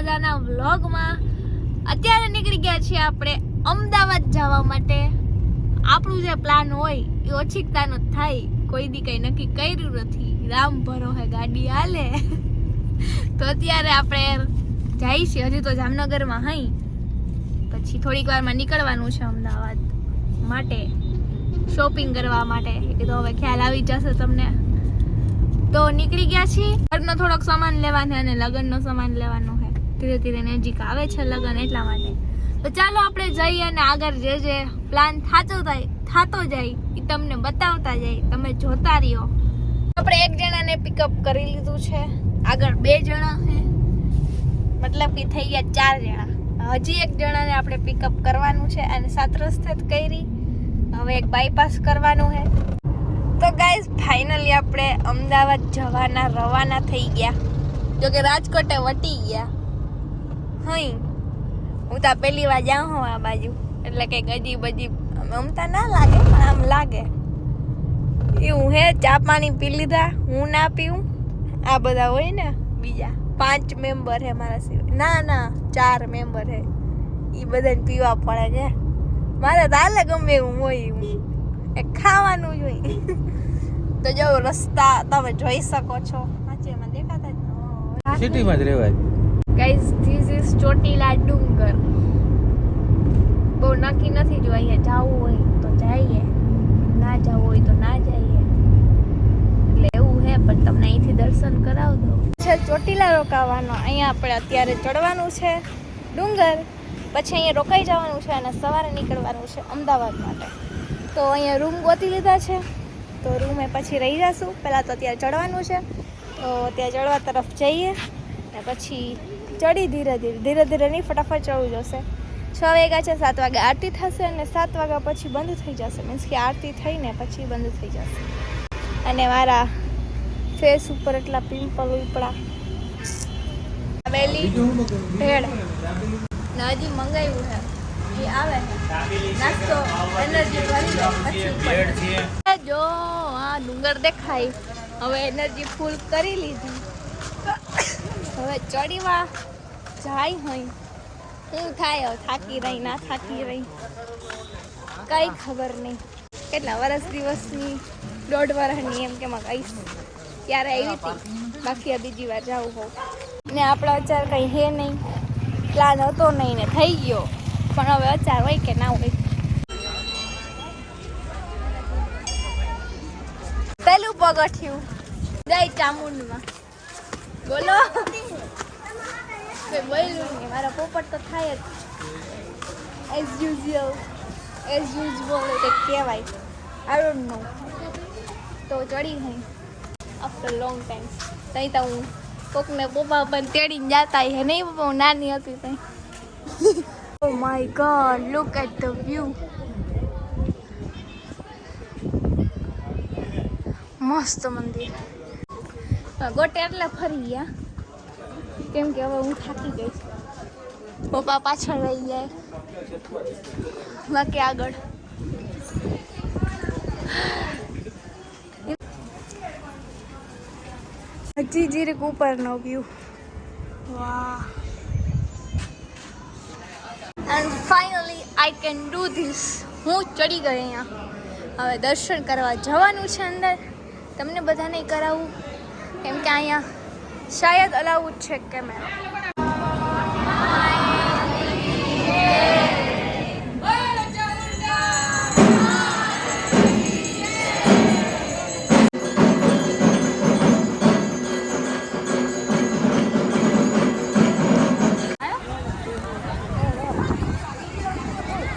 મજાના વ્લોગમાં. અત્યારે નીકળી ગયા છીએ આપણે અમદાવાદ જવા માટે. આપણું જે પ્લાન હોય એ ઓછીકતાનો થાય, કોઈ દી કઈ નક્કી કર્યું નથી. રામ ભરોસે ગાડી હાલે. તો અત્યારે આપણે જઈએ છીએ, હજી તો જામનગરમાં હઈ, પછી થોડીક વારમાં નીકળવાનું છે અમદાવાદ માટે શોપિંગ કરવા માટે. એ તો હવે ખ્યાલ આવી જશે તમને. તો નીકળી ગયા છીએ. ઘરનો થોડોક સામાન લેવાનો અને લગ્નનો સામાન લેવાનો છે. ધીરે ધીરે નજીક આવે છે લગ્ન, એટલા માટે. તો ચાલો આપણે જઈએ અને આગળ જે પ્લાન થતો જાય એ તમને બતાવતા જાય, તમે જોતા રહ્યો. આપણે એક જણાને પિકઅપ કરી લીધું છે, આગળ 2 જણા છે, મતલબ કે થઈ ગયા 4 જણા. હજી એક જણાને આપણે પિકઅપ કરવાનું છે અને 7 રસ્તે જ કરી. હવે એક બાયપાસ કરવાનું છે. તો ગાઈઝ ફાઇનલી આપણે અમદાવાદ જવાના રવાના થઈ ગયા. જો કે રાજકોટે વટી ગયા. હઈ હું તો પહેલી વાર જાઉં હું આ બાજુ, એટલે કંઈક અજીબ અમતા ના લાગે, પણ આમ લાગે એવું હે. ચા પાણી પી લીધા, હું ના પીવું. આ બધા હોય ને બીજા 5 મેમ્બર હે મારા સિવાય, ના 4 મેમ્બર હે, એ બધાને પીવા પડે છે. મારે તો હાલે ગમે એવું હોય, એ ખાવાનું જ હોય. તો જો રસ્તા તમે જોઈ શકો છો, વાંચેમાં દેખાતા સિટીમાં જ રહેવાય. ગાઈઝ ધીસ ઇઝ ચોટીલા ડુંગર. બહુ નક્કી નથી, જો અહીંયા જવું હોય તો જઈએ, ના જવું હોય તો ના જઈએ, એટલે એવું હે. પણ તમને અહીંથી દર્શન કરાવ દો. છે ચોટીલા રોકાવાનો. અહીંયા આપણે અત્યારે ચડવાનું છે ડુંગર, પછી અહીંયા રોકાઈ જવાનું છે અને સવારે નીકળવાનું છે અમદાવાદ માટે. તો અહીંયા રૂમ ગોતી લીધા છે, તો રૂમે પછી રહી જશું. પહેલાં તો અત્યારે ચડવાનું છે, તો ત્યાં ચડવા તરફ જઈએ ને પછી ચડી ધીરે ધીરે નહીં, ફટાફટ ચડવું જોશે. 6 વાગ્યા છે, 7 વાગે આરતી થશે અને 7 વાગ્યા પછી બંધ થઈ જશે. મીન્સ કે આરતી થઈને પછી બંધ થઈ જશે. અને મારા ફેસ ઉપર એટલા પિમ્પલ ઉપડા. આવેલી ભેળ ને હજી મંગાવ્યું છે, એ આવે નાસ્તો એનર્જી ભરી લો પછી. જો આ ડુંગર દેખાય, હવે એનર્જી ફૂલ કરી લીધી. હવે ચડીવા જાય હોય શું થાય, હવે થાકી રહી ના થાકી રહી કઈ ખબર નહીં. કેટલા દિવસની 1.5 વર્ષની એમ કે કહીશ ત્યારે આવી હતી. બાકી આ બીજી વાર જવું હોઉં ને આપણા અચાર કંઈ હે નહીં, પ્લાન હતો નહીં ને થઈ ગયો. પણ હવે અચાર હોય કે ના હોય. પેલું પગથિયું જય ચામુંડમાં. બોલો બોલું નહીં, મારા પોપટ તો થાય જ એઝ યુઝ્યુઅલ એટલે કહેવાય. I don't know. તો ચડી ગઈ આફ્ટર લોંગ ટાઈમ. ત્યાં તો હું કોકને પપ્પા પણ તેડીને જતા હે નહીં, પપ્પા હું નાની હતી ત્યાં. Oh my God, look at the view. મસ્ત મંદિર. ગોટે એટલે ફરી ગયા, કેમ કે હવે હું થાકી ગઈ. પપ્પા પાછળ રહી જાય, બાકી આગળ. હજી જીરીક ઉપરનો વ્યૂ. વાહ. And finally I can do this. હું ચડી ગઈ અહીંયા. હવે દર્શન કરવા જવાનું છે અંદર. તમને બધાને કરાવું, કેમ કે અહીંયા શાયદ અલાઉડ છે કેમેરા.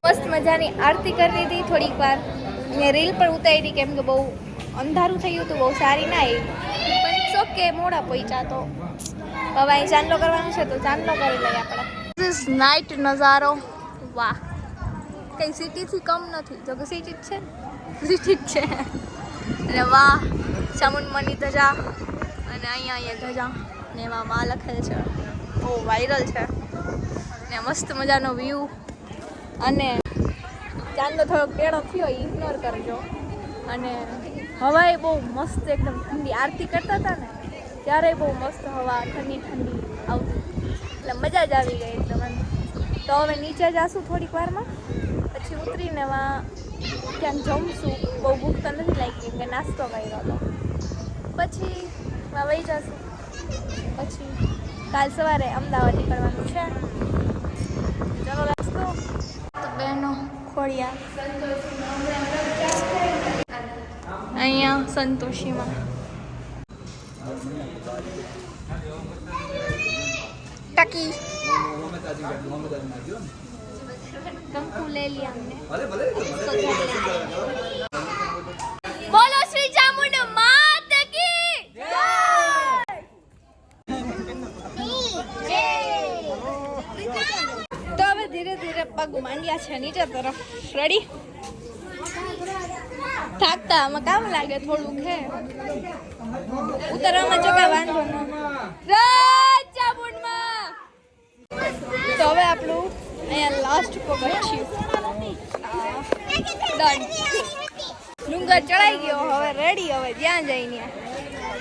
મસ્ત મજાની આરતી કરી લીધી. થોડીક વાર મેં રીલ પણ ઉતારી, કેમ કે બહુ અંધારું થઈ ગયું હતું, બહુ સારી ના આવી. પણ ઇટ્સ ઓકે, મોડા પહોંચ્યા. તો હવે અહીં ચાંદલો કરવાનો છે, તો ચાંદલો કરી લઈએ આપણે. ધીસ નાઇટ નજારો. વાહ, કઈ સિટીથી કમ નથી. જો કે સિટી જ છે, સિટી જ છે. અને વાહ, ચામુંડમાની ધજા, અને અહીંયા ધજા ને એમાં માં લખેલ છે, બહુ વાયરલ છે. ને મસ્ત મજાનો વ્યૂ. અને ચાંદલો થોડોક ટેણો થયો, ઇગ્નોર કરજો. અને હવાએ બહુ મસ્ત એકદમ ઠંડી. આરતી કરતા હતા ને ત્યારે બહુ મસ્ત હવા ઠંડી આવતી. તો એટલે મજા જ આવી ગઈ એકદમ. તો હવે નીચે જાશું થોડીક વારમાં, પછી ઉતરીને ક્યાંક જમશું. બહુ ભૂખ તો નથી લાગી કેમ કે નાસ્તો કર્યો હતો. પછી વહી જશું. પછી કાલ સવારે અમદાવાદ નીકળવાનું છે. ચલો લેટ્સ ગો. તો બહેનો ખોડિયા અહીંયા સંતોષીમાં ટકી કંકુ ले लिया हमने. बोलो श्री चामुंडा मात की जय. तो હવે ધીરે ધીરે પગ માંડ્યા છે નીચે તરફ. રેડી? થાકતા આમાં કામ લાગે થોડું છે. ઉતરવામાં જો કઈ વાંધો ન. ચામુંડમાં તો હવે આપણું અહીંયા લાસ્ટ પગથિયું ડન. ડુંગર ચડાઈ ગયો, હવે રેડી. હવે જ્યાં જઈને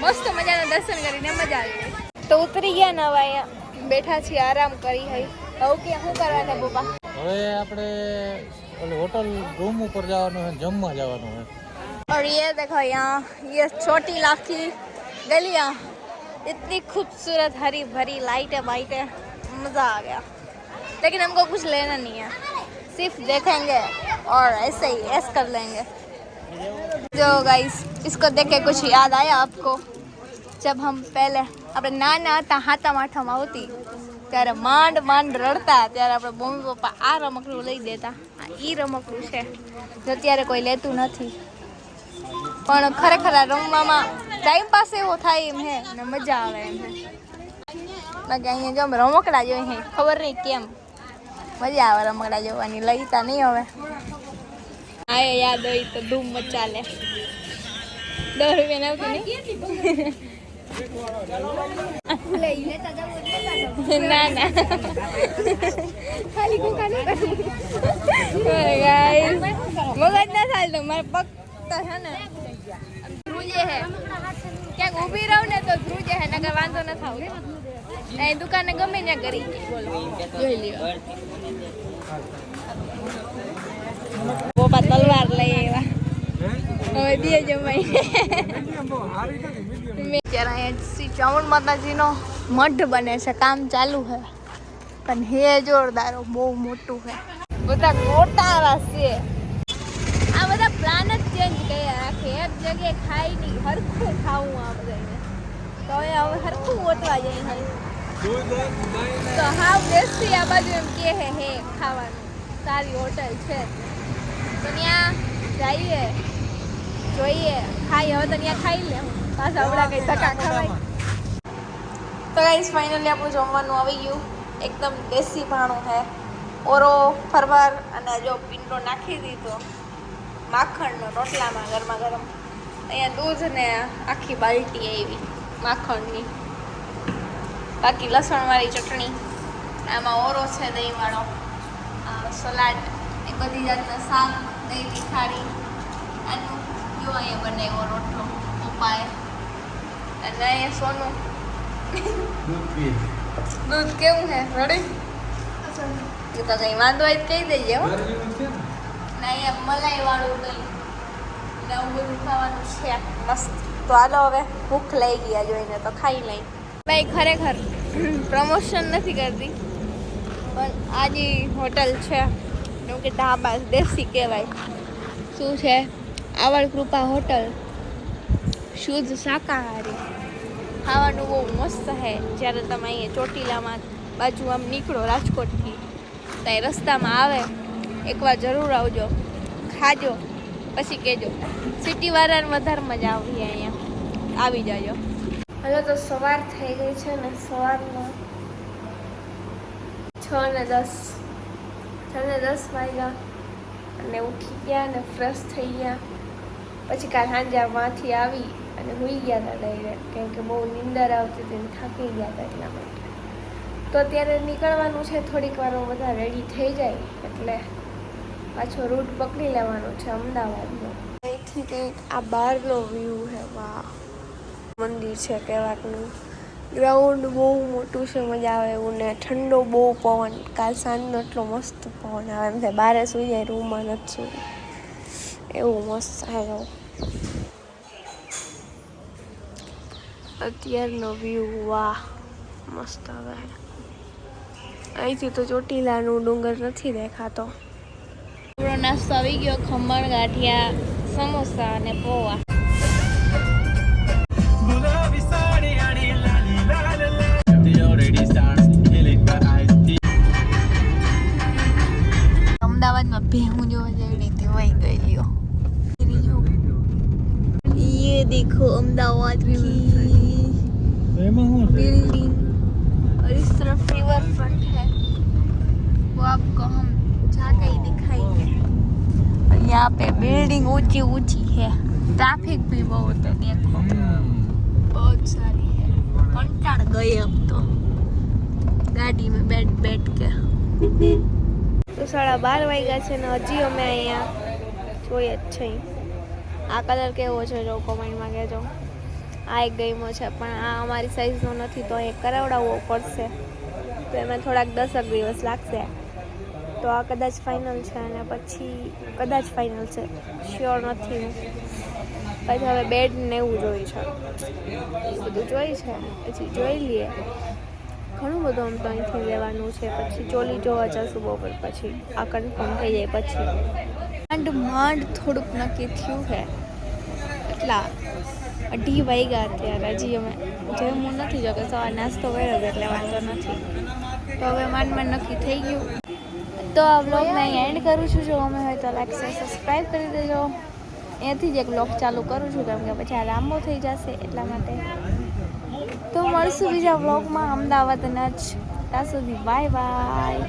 મસ્ત મજાના દર્શન કરીને મજા આવી. તો ઉતરી ગયા ને હવે અહીંયા બેઠા છીએ, આરામ કરી હઈ. હવે કે શું કરવાના પપ્પા? હવે આપણે હોટલ રૂમ ઉપર જવાનું है, जम्मा જવાનું है. और ये देखो यहाँ ये छोटी लाखी गलियाँ, इतनी खूबसूरत हरी भरी लाइटें वाइटें, मज़ा आ गया. लेकिन हमको कुछ लेना नहीं है, सिर्फ देखेंगे और ऐसे ही ऐसे कर लेंगे. जो गाइस इसको देख के कुछ याद आया आपको? जब हम पहले આપણે નાના હતા, હાથમ આઠમ આવતી ત્યારે માંડ માંડ રડતા, ત્યારે આપણે મમ્મી પપ્પા આ રમકડું લઈ દેતા. આ ઈ રમકડું છે જો અત્યારે કોઈ લેતું નથી, પણ ખરેખર આ રમવામાં ટાઈમ પાસ એવો થાય એમ હે ને મજા આવે એમ હે. બાકી અહીંયા જો રમકડા જોઈએ હે, ખબર નહીં કેમ મજા આવે રમકડા જોવાની. લઈતા નહીં હવે, આ યાદ હોય તો ધૂમ મચાલે. 10 રૂપિયા આવતી નહીં. ના ના ખાલી કોકા ન કરી ગાઈસ, મગજ ના થાય તો મારા પગ તો છે ને ધ્રુજે હે. ક્યાંક ઊભી રહું ને તો ધ્રુજે હે, નકર વાંધો ન થાવ. એ દુકાને ગમે ત્યાં કરી બોલો જોઈ લ્યો. બોપા તલવાર લઈ આવ્યા, હવે બે જમાઈ. અત્યારે અહીંયા શ્રી ચામુંડ માતાજીનો મઢ બને છે, કામ ચાલુ છે. પણ હે જોરદાર, બહુ મોટું છે, બધા ગોટાળા છે. આ બધા પ્લાન જ ચેન્જ કર્યા રાખે. એક જગ્યાએ ખાઈ નહીં, હરખું ખાવું આ બધાને. તો હવે હરખું ઓટવા જાય તો હાવ દેશી આ બાજુ એમ કે હે ખાવાનું સારી હોટલ છે તો ત્યાં જઈએ, જોઈએ, ખાઈ. હવે તો ત્યાં ખાઈ લે પાછા આવડા કઈ ધક્કા ખવાય. તો ગાઈસ ફાઇનલી આપણું જમવાનું આવી ગયું. એકદમ દેશી ભાણું છે. ઓરો ફરવાર અને જો પિંડો નાખી દીધો માખણનો રોટલામાં ગરમા ગરમ. અહીંયા દૂધ ને આખી બાલટી આવી માખણની. બાકી લસણવાળી ચટણી, આમાં ઓરો છે દહીંવાળો, સલાડ, એ બધી જાતના શાક, દહીંની થાળી. આનું જો અહીંયા બનાવ્યો રોટલો પપ્પાએ. અને અહીંયા સોનું દૂધ કેવું છે રડી? એ તો કંઈ વાંધો હોય કહી દેજે હો. ને અહીંયા મલાઈ વાળું દહીં ને આવું બધું ખાવાનું છે મસ્ત. તો હાલો હવે ભૂખ લઈ ગયા જોઈને તો ખાઈ લઈ. ભાઈ ખરેખર પ્રમોશન નથી કરતી, પણ આ જે હોટલ છે એવું કે ઢાબા દેશી કહેવાય. શું છે? આવડ કૃપા હોટલ, શુદ્ધ શાકાહારી. ખાવાનું બહુ મસ્ત છે. જ્યારે તમે અહીંયા ચોટીલામાં બાજુ આમ નીકળો રાજકોટથી, ત્યાં રસ્તામાં આવે, એકવાર જરૂર આવજો, ખાજો, પછી કહેજો. સિટીવાળાને વધારે મજા આવી અહીંયા, આવી જાજો. હવે તો સવાર થઈ ગઈ છે ને, સવારમાં 6:10 વાગ્યા અને ઉઠી ગયા ને ફ્રેશ થઈ ગયા. પછી કાલ સાંજે માંથી આવી અને સૂઈ ગયા હતા ડાયરેક્ટ, કેમ કે બહુ નીંદર આવતી હતી ને થાકી ગયા હતા એટલા માટે. તો અત્યારે નીકળવાનું છે, થોડીક વારમાં બધા રેડી થઈ જાય એટલે પાછો રૂટ પકડી લેવાનો છે અમદાવાદનો. અહીંથી કંઈક આ બહારનો વ્યૂ છે. વાહ, મંદિર છે કેવાકનું. ગ્રાઉન્ડ બહુ મોટું છે, મજા આવે એવું, ને ઠંડો બહુ પવન. કાલ સાંજનો એટલો મસ્ત પવન આવે, એમ થાય બારે સુઈ જાય, રૂમમાં નથી સુઈ, એવું મસ્ત આવ્યો. અત્યારનો વ્યૂ વાહ મસ્ત આવે. અહીંથી તો ચોટીલાનું ડુંગર નથી દેખાતો. આપણો નાસ્તો આવી ગયો, ખમણ, ગાંઠિયા, સમોસા અને પૌવા. અમદાવાદમાં ભેહું જોવા જેવી રીતે વહી ગઈ. ये देखो अहमदाबाद की बिल्डिंग, और इस तरफ रिवर फ्रंट है, वो आपको हम जाके ही दिखाएंगे. और यहाँ पे बिल्डिंग ऊंची ऊंची है, ट्रैफिक भी बहुत है, देखो बहुत सारी है. कंटाळ गए अब तो गाड़ी में बैठ बैठ के. તો 12:30 વાગ્યા છે ને હજી અમે અહીંયા જોઈએ જ છે. આ કલર કેવો છે જો કોમેન્ટમાં કહેજો. આ એક ગમ્યો છે, પણ આ અમારી સાઈઝનો નથી, તો એ કરાવડાવવો પડશે, તો એમાં થોડાક 10 દિવસ લાગશે. તો આ કદાચ ફાઇનલ છે, અને પછી કદાચ ફાઇનલ છે, શ્યોર નથી હું. પછી હવે બેડ ને એવું જોઈ છે, એ બધું જોઈ છે, પછી જોઈ લઈએ. ઘણું બધું આમ તો અહીંથી લેવાનું છે. પછી ચોલી જોવા જશું બપોર પછી, આ કન્ફર્મ થઈ જાય પછી. માંડ થોડુંક નક્કી થયું છે, એટલા 2:30 વાગ્યા અત્યારે. હજી અમે જમવું નથી, જો કે સવાર નાસ્તો કર્યો એટલે વાંધો નથી. તો હવે માંડ નક્કી થઈ ગયું. તો આ વ્લોગને અહીં એન્ડ કરું છું. જો ગમે હોય તો લાઈક શેર સબસ્ક્રાઈબ કરી દેજો. અહીંયાથી જ એક વ્લોગ ચાલુ કરું છું, કેમ કે પછી આ લાંબો થઈ જશે એટલા માટે. તો મળશું બીજા વ્લોગમાં અમદાવાદના જ. ત્યાં સુધી બાય બાય.